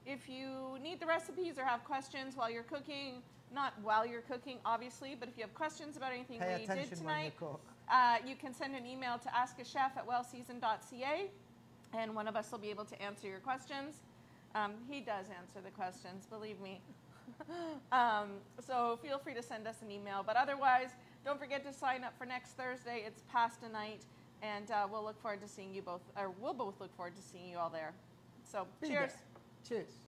If you need the recipes or have questions while you're cooking, not while you're cooking, obviously, but if you have questions about anything we did tonight, you can send an email to askachef@wellseasoned.ca, and one of us will be able to answer your questions. He does answer the questions, believe me. So feel free to send us an email. But otherwise, don't forget to sign up for next Thursday. It's pasta night, and we'll look forward to seeing you both, or we'll both look forward to seeing you all there. So cheers. Cheers.